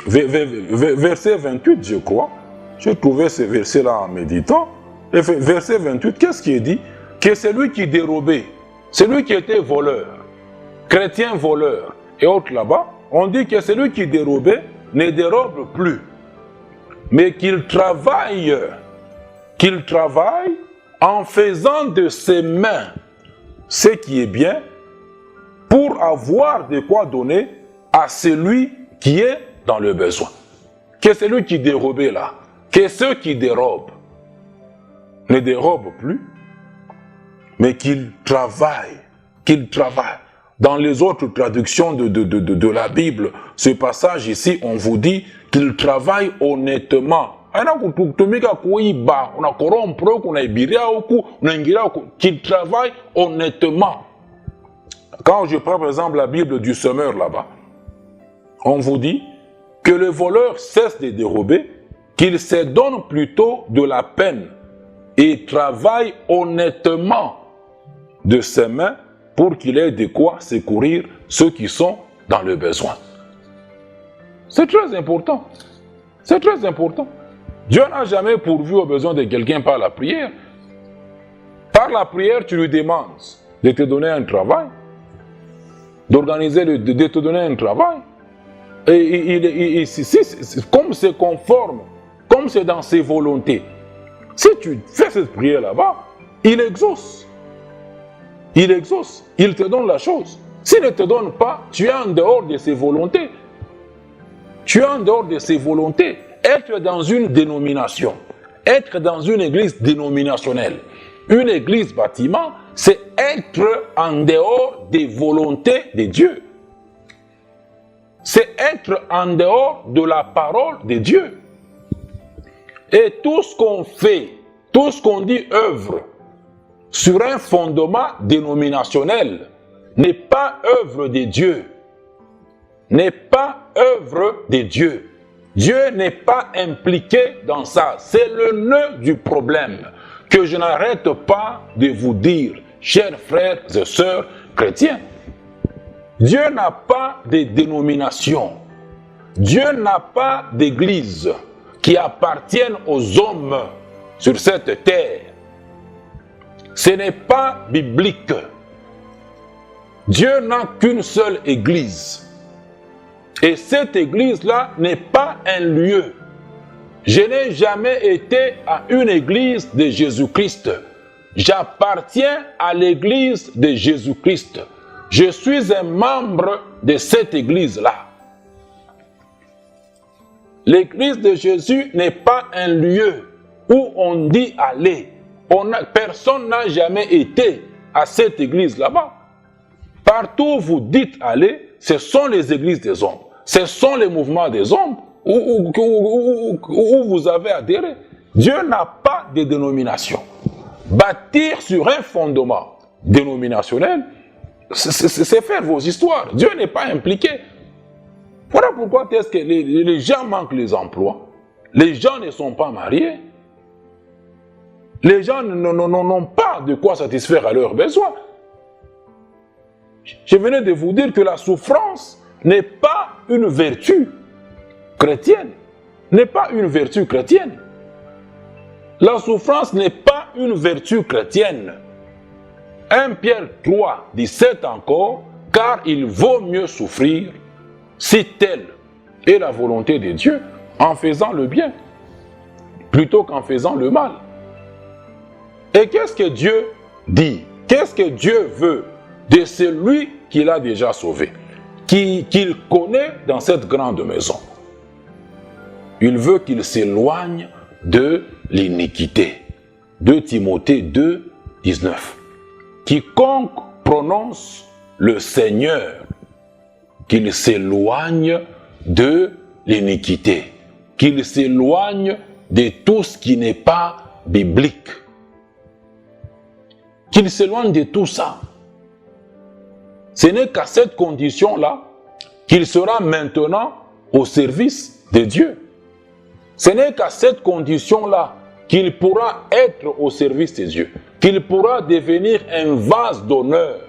A: 28, je crois, j'ai trouvé ce verset-là en méditant, verset 28, qu'est-ce qui est dit? Que celui qui dérobait, celui qui était voleur, chrétien voleur, et autres là-bas, on dit que celui qui dérobait ne dérobe plus, mais qu'il travaille en faisant de ses mains ce qui est bien pour avoir de quoi donner à celui qui est dans le besoin. Que celui qui dérobait là, que ceux qui dérobent ne dérobent plus, mais qu'ils travaillent, Dans les autres traductions de la Bible, ce passage ici, on vous dit qu'ils travaillent honnêtement. Qu'ils travaillent honnêtement. Quand je prends par exemple la Bible du semeur là-bas, on vous dit que le voleur cesse de dérober, qu'il se donne plutôt de la peine et travaille honnêtement de ses mains pour qu'il ait de quoi secourir ceux qui sont dans le besoin. C'est très important. C'est très important. Dieu n'a jamais pourvu aux besoins de quelqu'un par la prière. Par la prière, tu lui demandes de te donner un travail, de te donner un travail. Et comme c'est conforme, comme c'est dans ses volontés, si tu fais cette prière là-bas, il exauce. Il exauce. Il te donne la chose. S'il ne te donne pas, tu es en dehors de ses volontés. Tu es en dehors de ses volontés. Être dans une dénomination, être dans une église dénominationnelle, une église bâtiment, c'est être en dehors des volontés de Dieu. C'est être en dehors de la parole de Dieu. Et tout ce qu'on fait, tout ce qu'on dit œuvre sur un fondement dénominationnel n'est pas œuvre de Dieu. N'est pas œuvre de Dieu. Dieu n'est pas impliqué dans ça. C'est le nœud du problème que je n'arrête pas de vous dire, chers frères et sœurs chrétiens. Dieu n'a pas de dénomination. Dieu n'a pas d'église qui appartienne aux hommes sur cette terre. Ce n'est pas biblique. Dieu n'a qu'une seule église. Et cette église-là n'est pas un lieu. Je n'ai jamais été à une église de Jésus-Christ. J'appartiens à l'église de Jésus-Christ. Je suis un membre de cette église-là. L'église de Jésus n'est pas un lieu où on dit aller. Personne n'a jamais été à cette église là-bas. Partout où vous dites aller, ce sont les églises des hommes. Ce sont les mouvements des hommes où vous avez adhéré. Dieu n'a pas de dénomination. Bâtir sur un fondement dénominationnel, c'est faire vos histoires. Dieu n'est pas impliqué. Voilà pourquoi est-ce que les gens manquent les emplois. Les gens ne sont pas mariés. Les gens n'ont pas de quoi satisfaire à leurs besoins. Je venais de vous dire que la souffrance n'est pas une vertu chrétienne. N'est pas une vertu chrétienne. La souffrance n'est pas une vertu chrétienne. 1 Pierre 3, 17 encore, car il vaut mieux souffrir si telle est la volonté de Dieu en faisant le bien plutôt qu'en faisant le mal. Et qu'est-ce que Dieu dit? Qu'est-ce que Dieu veut de celui qu'il a déjà sauvé, qu'il connaît dans cette grande maison? Il veut qu'il s'éloigne de l'iniquité. 2 Timothée 2, 19. Quiconque prononce le Seigneur, qu'il s'éloigne de l'iniquité, qu'il s'éloigne de tout ce qui n'est pas biblique, qu'il s'éloigne de tout ça. Ce n'est qu'à cette condition-là qu'il sera maintenant au service de Dieu. Ce n'est qu'à cette condition-là qu'il pourra être au service de Dieu, qu'il pourra devenir un vase d'honneur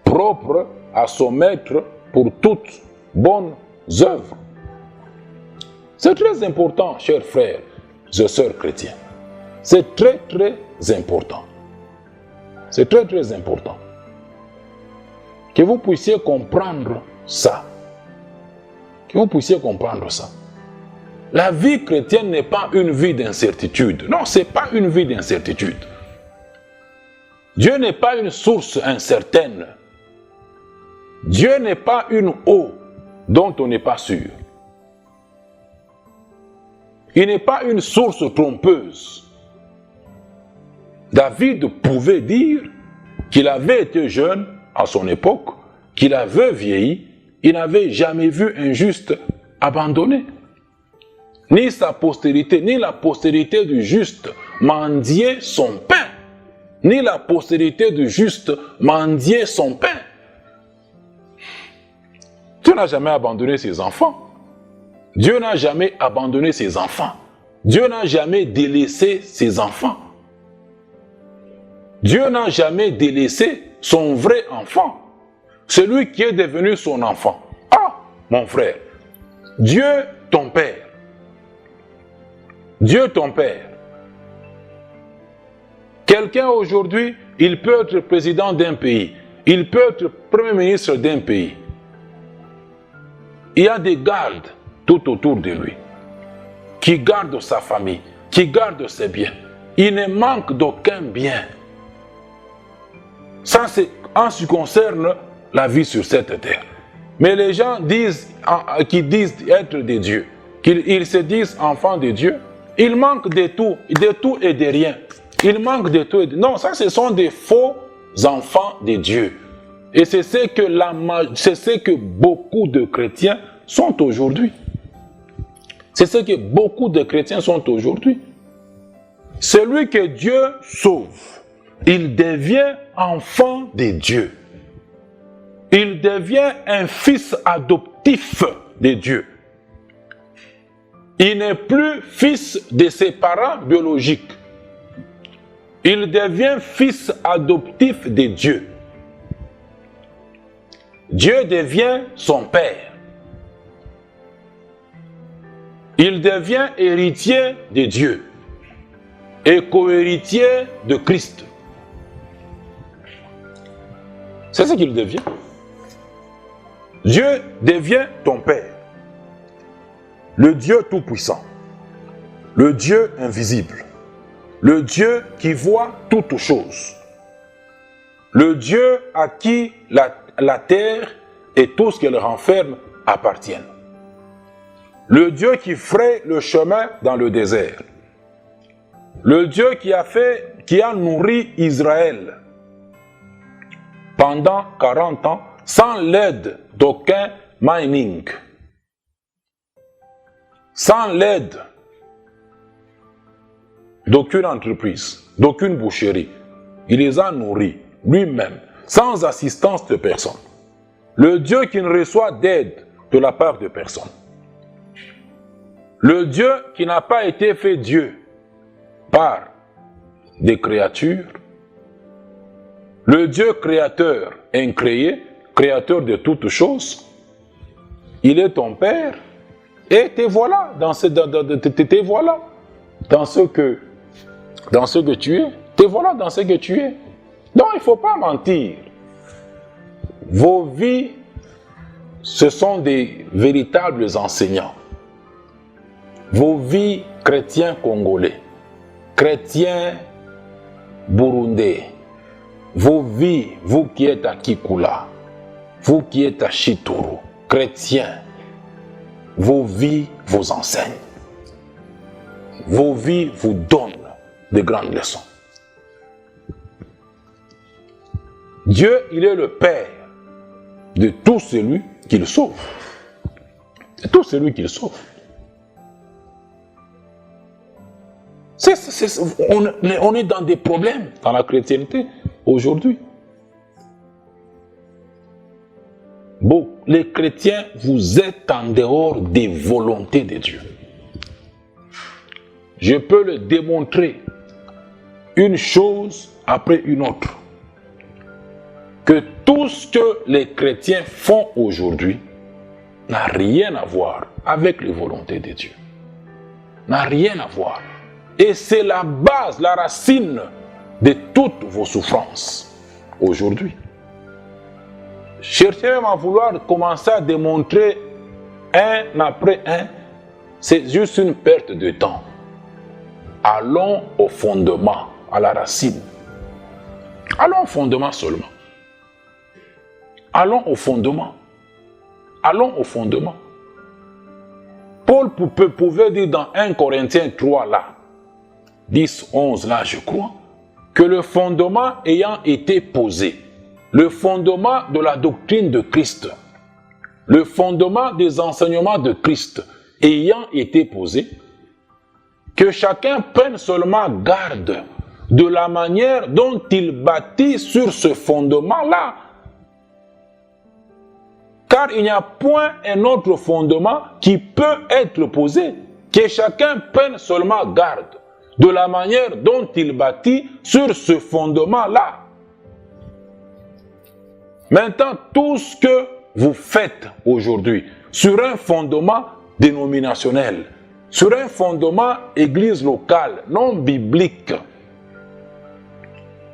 A: propre à son maître pour toutes bonnes œuvres. C'est très important, chers frères et sœurs chrétiens. C'est très, très important. C'est très, très important. Que vous puissiez comprendre ça. Que vous puissiez comprendre ça. La vie chrétienne n'est pas une vie d'incertitude. Non, ce n'est pas une vie d'incertitude. Dieu n'est pas une source incertaine. Dieu n'est pas une eau dont on n'est pas sûr. Il n'est pas une source trompeuse. David pouvait dire qu'il avait été jeune à son époque, qu'il avait vieilli, il n'avait jamais vu un juste abandonné. Ni sa postérité, ni la postérité du juste mendier son pain. Ni la postérité du juste mendier son pain. Dieu n'a jamais abandonné ses enfants. Dieu n'a jamais abandonné ses enfants. Dieu n'a jamais délaissé ses enfants. Dieu n'a jamais délaissé son vrai enfant. Celui qui est devenu son enfant. Ah, mon frère, Dieu ton Père. Dieu ton Père. Quelqu'un aujourd'hui, il peut être président d'un pays. Il peut être premier ministre d'un pays. Il y a des gardes tout autour de lui qui gardent sa famille, qui gardent ses biens. Il ne manque d'aucun bien. Ça, c'est en ce qui concerne la vie sur cette terre. Mais les gens qui disent être des dieux, qu'ils se disent enfants de Dieu, ils manquent de tout et de rien. Ils manquent de tout et de... Non, ça, ce sont des faux enfants de Dieu. Et c'est ce que beaucoup de chrétiens sont aujourd'hui. C'est ce que beaucoup de chrétiens sont aujourd'hui. Celui que Dieu sauve, il devient enfant de Dieu. Il devient un fils adoptif de Dieu. Il n'est plus fils de ses parents biologiques. Il devient fils adoptif de Dieu. Dieu devient son père. Il devient héritier de Dieu et co-héritier de Christ. C'est ce qu'il devient. Dieu devient ton Père. Le Dieu Tout-Puissant. Le Dieu invisible. Le Dieu qui voit toutes choses. Le Dieu à qui la terre et tout ce qu'elle renferme appartiennent. Le Dieu qui fraye le chemin dans le désert. Le Dieu qui a nourri Israël pendant 40 ans sans l'aide d'aucun mining, sans l'aide d'aucune entreprise, d'aucune boucherie. Il les a nourris lui-même, sans assistance de personne. Le Dieu qui ne reçoit d'aide de la part de personne. Le Dieu qui n'a pas été fait Dieu par des créatures. Le Dieu créateur incréé, créateur de toutes choses. Il est ton Père. Et te voilà dans ce que tu es. Te voilà dans ce que tu es. Non, il ne faut pas mentir. Vos vies, ce sont des véritables enseignants. Vos vies, chrétiens congolais, chrétiens burundais, vos vies, vous qui êtes à Kikula, vous qui êtes à Chituru, chrétiens, vos vies vous enseignent. Vos vies vous donnent de grandes leçons. Dieu, il est le Père de tout celui qu'il sauve. De tout celui qu'il sauve. On est dans des problèmes dans la chrétienté aujourd'hui. Bon, les chrétiens, vous êtes en dehors des volontés de Dieu. Je peux le démontrer une chose après une autre. Que tout ce que les chrétiens font aujourd'hui n'a rien à voir avec les volontés de Dieu. N'a rien à voir. Et c'est la base, la racine de toutes vos souffrances aujourd'hui. Cherchez même à vouloir commencer à démontrer un après un, c'est juste une perte de temps. Allons au fondement, à la racine. Allons au fondement seulement. Allons au fondement. Allons au fondement. Paul pouvait dire dans 1 Corinthiens 3 là, 10, 11 là je crois, que le fondement ayant été posé, le fondement de la doctrine de Christ, le fondement des enseignements de Christ ayant été posé, que chacun prenne seulement garde de la manière dont il bâtit sur ce fondement-là. Car il n'y a point un autre fondement qui peut être posé, que chacun prenne seulement garde de la manière dont il bâtit sur ce fondement-là. Maintenant, tout ce que vous faites aujourd'hui sur un fondement dénominationnel, sur un fondement église locale, non biblique,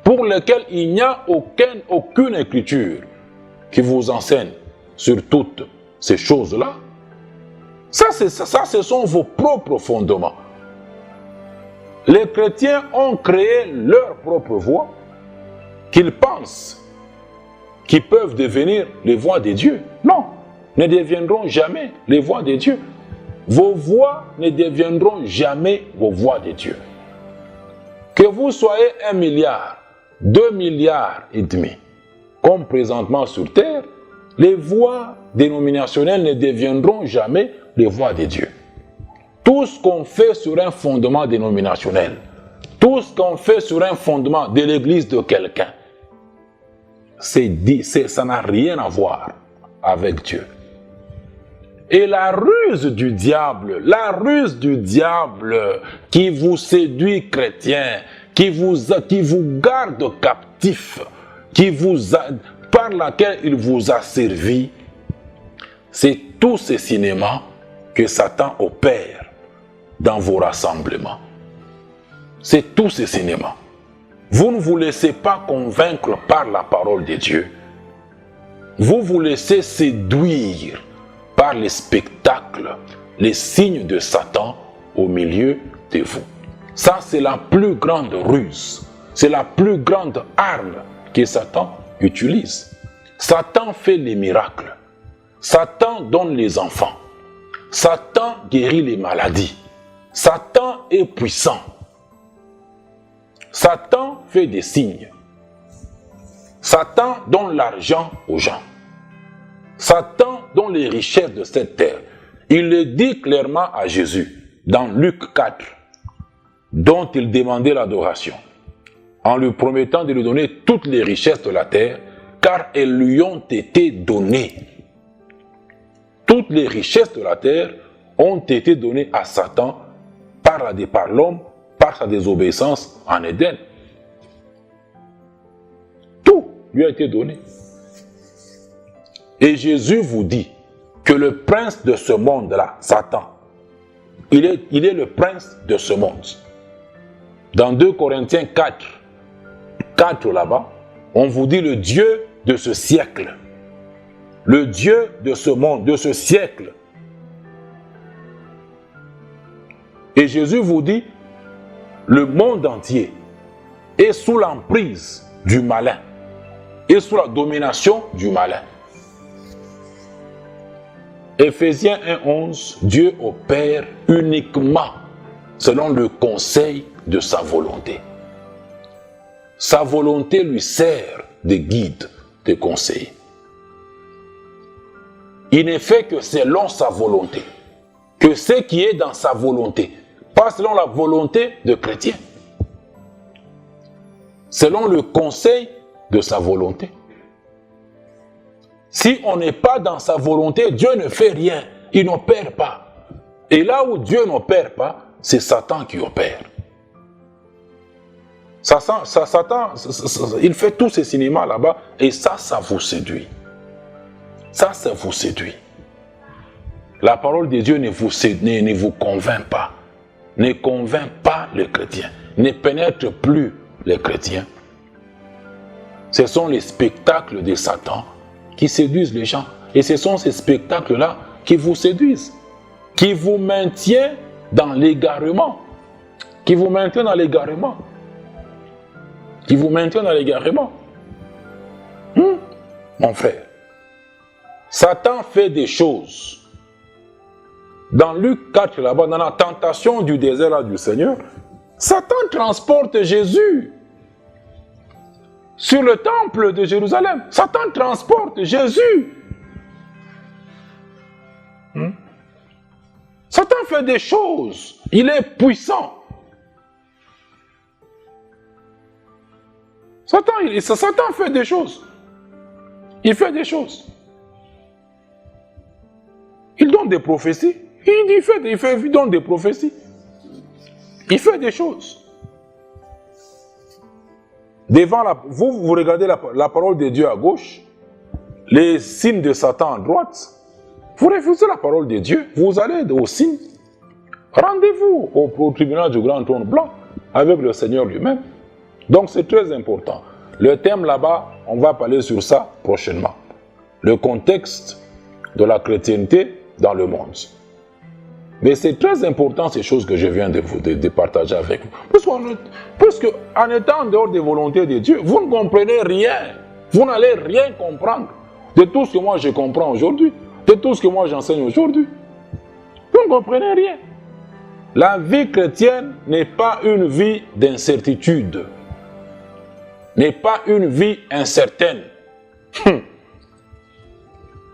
A: pour lequel il n'y a aucune écriture qui vous enseigne sur toutes ces choses-là, ça, ce sont vos propres fondements. Les chrétiens ont créé leur propre voie qu'ils pensent qu'ils peuvent devenir les voies de Dieu. Non, ne deviendront jamais les voies de Dieu. Vos voies ne deviendront jamais vos voies de Dieu. Que vous soyez 1 milliard, 2 milliards et demi, comme présentement sur terre, les voies dénominationnelles ne deviendront jamais les voies de Dieu. Tout ce qu'on fait sur un fondement dénominationnel, tout ce qu'on fait sur un fondement de l'église de quelqu'un, ça n'a rien à voir avec Dieu. Et la ruse du diable qui vous séduit chrétien, qui vous garde captif, par laquelle il vous a servi, c'est tous ces cinémas que Satan opère dans vos rassemblements. C'est tous ces cinémas. Vous ne vous laissez pas convaincre par la parole de Dieu. Vous vous laissez séduire par les spectacles, les signes de Satan au milieu de vous. Ça, c'est la plus grande ruse. C'est la plus grande arme que Satan utilise. Satan fait les miracles. Satan donne les enfants. Satan guérit les maladies. Satan est puissant. Satan fait des signes. Satan donne l'argent aux gens. Satan donne les richesses de cette terre. Il le dit clairement à Jésus dans Luc 4, dont il demandait l'adoration, en lui promettant de lui donner toutes les richesses de la terre, car elles lui ont été données. Toutes les richesses de la terre ont été données à Satan par l'homme, par sa désobéissance en Éden. Tout lui a été donné. Et Jésus vous dit que le prince de ce monde-là, Satan, il est le prince de ce monde. Dans 2 Corinthiens 4 là-bas, on vous dit le Dieu de ce siècle. Le Dieu de ce monde, de ce siècle. Et Jésus vous dit, le monde entier est sous l'emprise du malin, est sous la domination du malin. Éphésiens 1:11, Dieu opère uniquement selon le conseil de sa volonté. Sa volonté lui sert de guide, de conseil. Il ne fait que selon sa volonté, que ce qui est dans sa volonté, pas selon la volonté de chrétien, selon le conseil de sa volonté. Si on n'est pas dans sa volonté, Dieu ne fait rien, il n'opère pas. Et là où Dieu n'opère pas, c'est Satan qui opère. Satan, il fait tous ces cinémas là-bas et ça vous séduit. Ça vous séduit. La parole de Dieu ne vous convainc pas. Ne convainc pas les chrétiens. Ne pénètre plus les chrétiens. Ce sont les spectacles de Satan qui séduisent les gens. Et ce sont ces spectacles-là qui vous séduisent. Qui vous maintiennent dans l'égarement. Qui vous maintiennent dans l'égarement. Qui vous maintiennent dans l'égarement. Mon frère, Satan fait des choses. Dans Luc 4, là-bas, dans la tentation du désert là, du Seigneur, Satan transporte Jésus sur le temple de Jérusalem. Satan transporte Jésus. Satan fait des choses. Il est puissant. Satan fait des choses. Il fait des choses. Il donne des prophéties. Il donne des prophéties. Il fait des choses. Devant vous regardez la parole de Dieu à gauche, les signes de Satan à droite. Vous refusez la parole de Dieu, vous allez au signe. Rendez-vous au tribunal du grand trône blanc avec le Seigneur lui-même. Donc c'est très important. Le thème là-bas, on va parler sur ça prochainement. Le contexte de la chrétienté dans le monde. Mais c'est très important ces choses que je viens de partager avec vous. Parce que en étant en dehors des volontés de Dieu, vous ne comprenez rien. Vous n'allez rien comprendre de tout ce que moi je comprends aujourd'hui, de tout ce que moi j'enseigne aujourd'hui. Vous ne comprenez rien. La vie chrétienne n'est pas une vie d'incertitude. N'est pas une vie incertaine.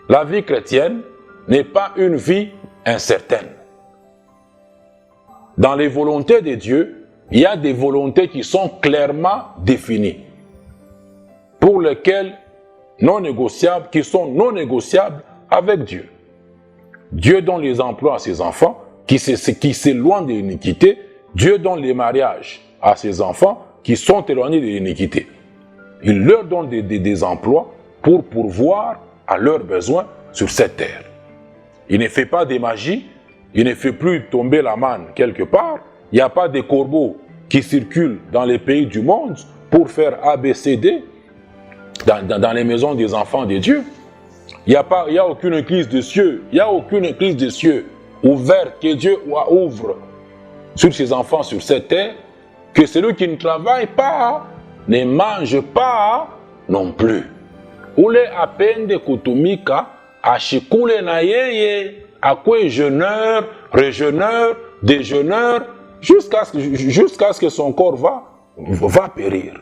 A: La vie chrétienne n'est pas une vie incertaine. Dans les volontés de Dieu, il y a des volontés qui sont clairement définies, pour lesquelles qui sont non négociables avec Dieu. Dieu donne les emplois à ses enfants qui s'éloignent de l'iniquité. Dieu donne les mariages à ses enfants qui sont éloignés de l'iniquité. Il leur donne des emplois pour pourvoir à leurs besoins sur cette terre. Il ne fait pas de magie, il ne fait plus tomber la manne quelque part. Il n'y a pas de corbeaux qui circulent dans les pays du monde pour faire ABCD dans les maisons des enfants de Dieu. Il n'y a aucune église de cieux, il n'y a aucune église de cieux ouverte que Dieu ouvre sur ses enfants sur cette terre, que celui qui ne travaille pas ne mange pas non plus. Ule apende kutumika ashikule na yeye akwe jeûneur, rejeûneur, déjeuneur, jusqu'à ce que son corps va périr.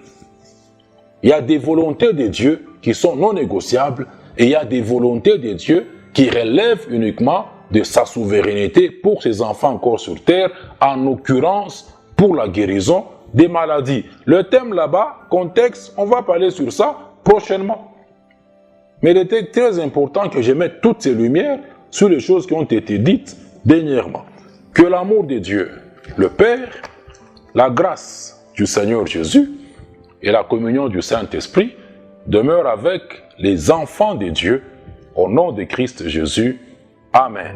A: Il y a des volontés de Dieu qui sont non négociables et il y a des volontés de Dieu qui relèvent uniquement de sa souveraineté pour ses enfants encore sur terre, en l'occurrence pour la guérison des maladies. Le thème là-bas, contexte, on va parler sur ça prochainement. Mais il était très important que je mette toutes ces lumières sur les choses qui ont été dites dernièrement. Que l'amour de Dieu, le Père, la grâce du Seigneur Jésus et la communion du Saint-Esprit demeurent avec les enfants de Dieu au nom de Christ Jésus. Amen.